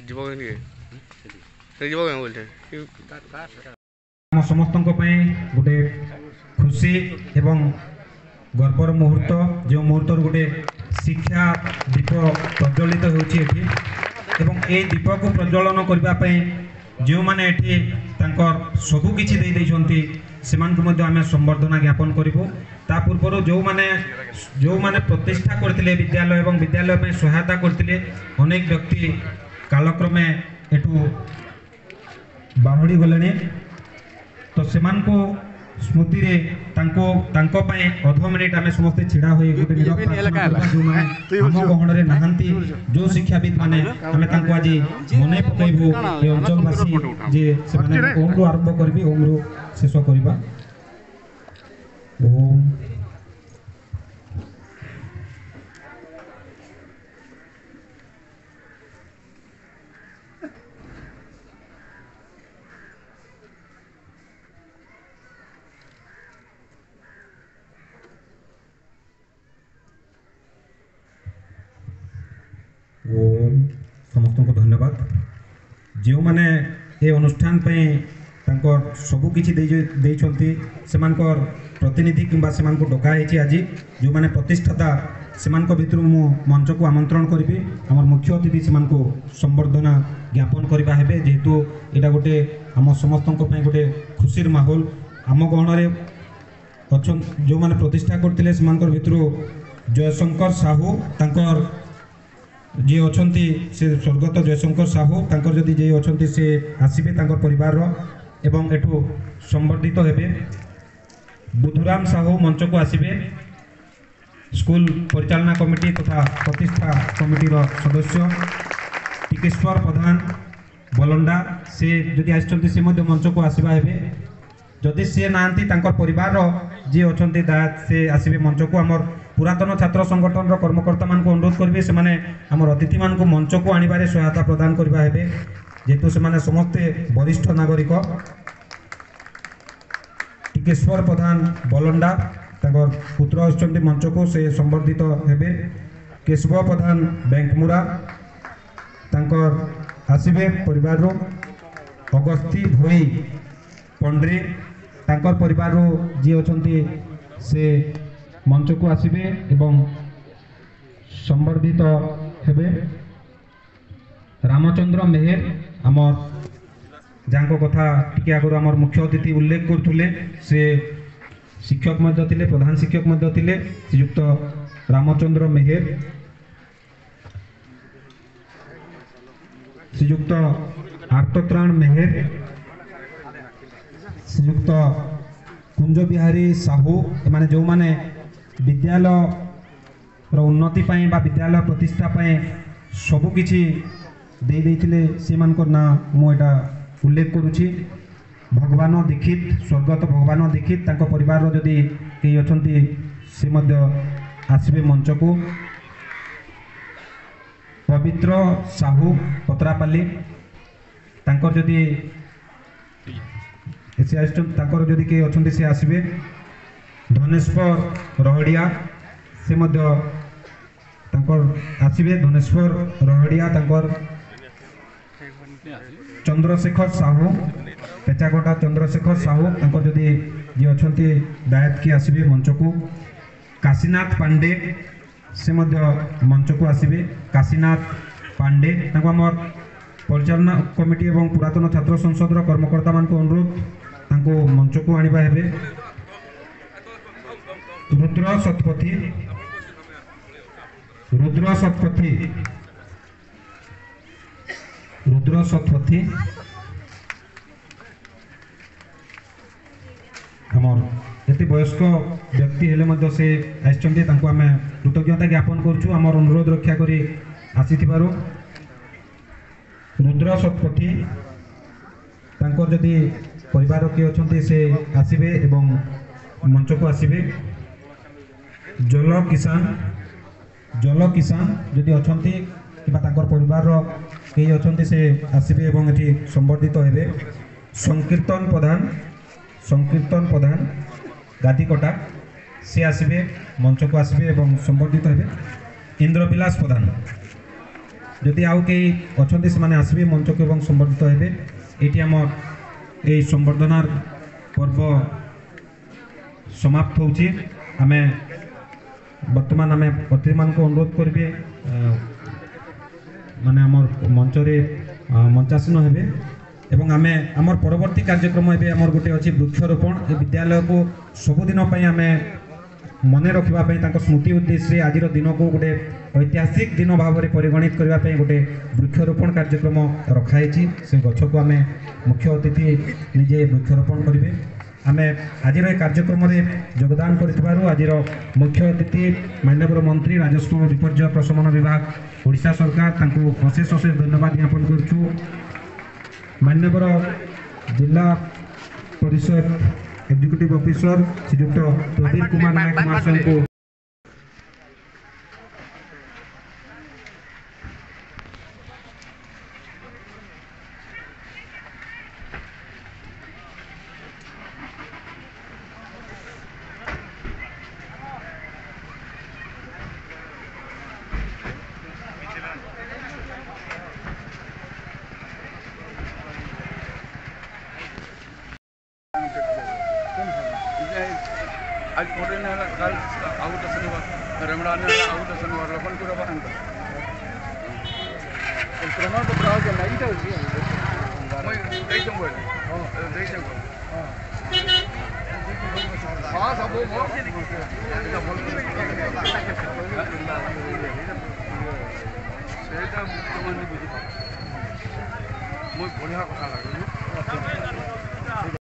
ଯିବ କେମିତି ସେ ଯିବ କେମିତି ବୋଲଛେ ଆମ ସମସ୍ତଙ୍କ ପାଇଁ ଗୋଟେ ଖୁସି ଏବଂ ଗର୍ବର ମୁହୂର୍ତ୍ତ ଯେଉଁ ମୁହୂର୍ତ୍ତରୁ ଗୋଟେ ଶିକ୍ଷା ଦୀପ ପ୍ରଜ୍ୱଳିତ ହେଉଛି ଏଠି ଏବଂ এই ଦୀପକୁ ପ୍ରଜ୍ୱଳନ କରିବା ପାଇଁ ଯେଉଁମାନେ ଏଠି ତାଙ୍କର ସବୁ କିଛି ଦେଇଛନ୍ତି ସେମାନଙ୍କୁ ମଧ୍ୟ ଆମେ ସମ୍ବର୍ଦ୍ଧନା ଜ୍ଞାପନ କରିବୁ। ତା ପୂର୍ବରୁ ଯେଉଁମାନେ ପ୍ରତିଷ୍ଠା କରିଥିଲେ ବିଦ୍ୟାଳୟ ଏବଂ ବିଦ୍ୟାଳୟ ପାଇଁ ସହାୟତା କରିଥିଲେ ଅନେକ ବ୍ୟକ୍ତି କାଳକ୍ରମେ ଏଠୁ ବାହୁଡ଼ି ଗଲେଣି तो सेमानको स्मृति रे तांको पाए अध मिनिट आमे समस्त छिड़ा होई गोटे निरव प्रार्थना जो माने हम गहण रे नहांती जो शिक्षाविद माने आमे तांको आज मने पकैबो ए अंचलवासी जे से माने ओम रो आरंभ करबी ओम रो शेष करबा ओम समस्त को धन्यवाद जो माने ये अनुष्ठान पे सबू किसी प्रतिनिधि किंबा डका आज जो माने प्रतिष्ठाता से भितर मु मंच को आमंत्रण करी आम मुख्य अतिथि से संबर्धना ज्ञापन करवा है जेहेतु यहाँ गोटे आम समस्त गोटे खुशीर माहौल आम गहण जो माने प्रतिष्ठा करते भितर जयशंकर साहू तांकर जी अच्छा से स्वर्गत जयशंकर साहू तांकर जदि जे अच्छा से आसबे परिवार एवं एठू संबर्धित हेबे बुधुराम साहू मंच को आसबे स्कूल परिचालना कमिटी तथा प्रतिष्ठा कमिटी सदस्य टिकेश्वर प्रधान बलंडा से जदि आसचंती से मंच को आसबा हेबे जदि सी ना परिवार जी अच्छा से आसबे मंच को आमर पुरातन छात्र संगठन कर्मकर्ता मान को अनुरोध करेंगे से आमर अतिथि मान को मंच को आने सहायता प्रदान करवा है जेहेतु से समस्ते वरिष्ठ नागरिक टिकेश्वर प्रधान बलंडा पुत्र आसुच्च मंच को से संबर्धित हेबे केशव प्रधान बैंकमुरा आसबे परिवार अगस्ती भोई पंड्री तांकर परिवार जी अच्छा से मंच को आसबे एवं संबर्धित हेबे रामचंद्र मेहर आमर जहाँ कथा टी आगर आम मुख्य अतिथि उल्लेख करथुले से शिक्षक थे प्रधान शिक्षक थे श्रीयुक्त रामचंद्र मेहर श्रीयुक्त आर्तत्राण मेहर श्रीयुक्त कुंज बिहारी साहू एमाने जो माने विद्यालय उन्नति बा विद्यालय प्रतिष्ठा सबू किछि दे देथिले से मानकर ना मुझा उल्लेख करुछि भगवान दीक्षित स्वर्गत भगवान दीक्षित तांको परिवार जदि कई अछंती से मध्य आसबे मंच को पवित्र साहू पत्रापाली तांकर जदि से जदि कई अच्छा से आसबे धनेश्वर रहड़िया से आसबे धनेश्वर रहड़िया चंद्रशेखर साहू पेचागोटा चंद्रशेखर साहू जदि जी अच्छा दायत की आसबे मंच को काशीनाथ पांडे से मंच को आसबे काशीनाथ पांडे आमर परिचालना कमिटी एवं पुरातन छात्र संसद कर्मकर्ता मान को अनुरोध मंच को आनिबा हेबे रुद्र शतपथी आमर एति वयस्क व्यक्ति हेले मध्य से आइछन्ते तांको आमे कृतज्ञता ज्ञापन करछु आमर अनुरोध रक्षा करी आसीथिबारु रुद्र शतपथी तांको जदि परिवार किए अच्छा से आसबे एवं मंच को आसबे जल किसान जदि अच्छा कि परिवार कई अच्छा से आसबे एवं ये संबर्धित हेबे संकीर्तन प्रधान गादीकोटा से आसबे मंच को आसबे एवं संबर्धित हेबे इंद्रविलास प्रधान যদি আউ কেই অছন্তি সেমানে আসবে মঞ্চকে এবং সম্বর্ধিত হেবে। এটি আমার এই সম্বর্ধনার পর্ব সমাপ্ত হচ্ছে। আমি বর্তমান আমি অতিথি মানুষ অনুরোধ করবে মানে আমার মঞ্চরে মঞ্চাসীন হেবে এবং আমি আমার পরবর্তী কার্যক্রম এবে আমার গোটে অছি বৃক্ষরোপণ। এই বিদ্যালয়କୁ ସବୁଦିନ ପାଇଁ ଆମେ ମନେ ରଖିବା ପାଇଁ ତାଙ୍କ ସ୍ମୃତି ଉଦ୍ଦେଶ୍ୟରେ ଆଜିର ଦିନକୁ ଗୋଟେ ଐତିହାସିକ ଦିନ ଭାବରେ ପରିଗଣିତ କରିବା ପାଇଁ ଗୋଟେ ବୃକ୍ଷରୋପଣ କାର୍ଯ୍ୟକ୍ରମ ରଖାଯାଇଛି। ସେ ଗଛକୁ ଆମେ ମୁଖ୍ୟ ଅତିଥି ନିଜେ ବୃକ୍ଷରୋପଣ କରିବେ। ଆମେ ଆଜିର ଏ କାର୍ଯ୍ୟକ୍ରମରେ ଯୋଗଦାନ କରିଥିବାରୁ ଆଜିର ମୁଖ୍ୟ ଅତିଥି ମାନ୍ୟବର ମନ୍ତ୍ରୀ ରାଜସ୍ୱ ବିପର୍ଯ୍ୟୟ ପ୍ରଶମନ ବିଭାଗ ଓଡ଼ିଶା ସରକାର ତାଙ୍କୁ ଅଶେଷ ଅଶେଷ ଧନ୍ୟବାଦ ଜ୍ଞାପନ କରୁଛୁ। ମାନ୍ୟବର ଜିଲ୍ଲା ପରିଷଦ ଏକ୍ଜିକ୍ୟୁଟିଭ ଅଫିସର ଶ୍ରୀଯୁକ୍ତ ପ୍ରଦୀପ କୁମାର ନାୟକ ମହାଶୟଙ୍କୁ आज फोटो ने कल आउट शनिवार रमड़ा ने आउट शनिवार अपन पूरा बंद el प्रमाण पत्र आ गया नहीं था जी मैं दे दूंगा दे दूंगा हां सब वो सेटा मन बुझी मैं बढ़िया कथा लागल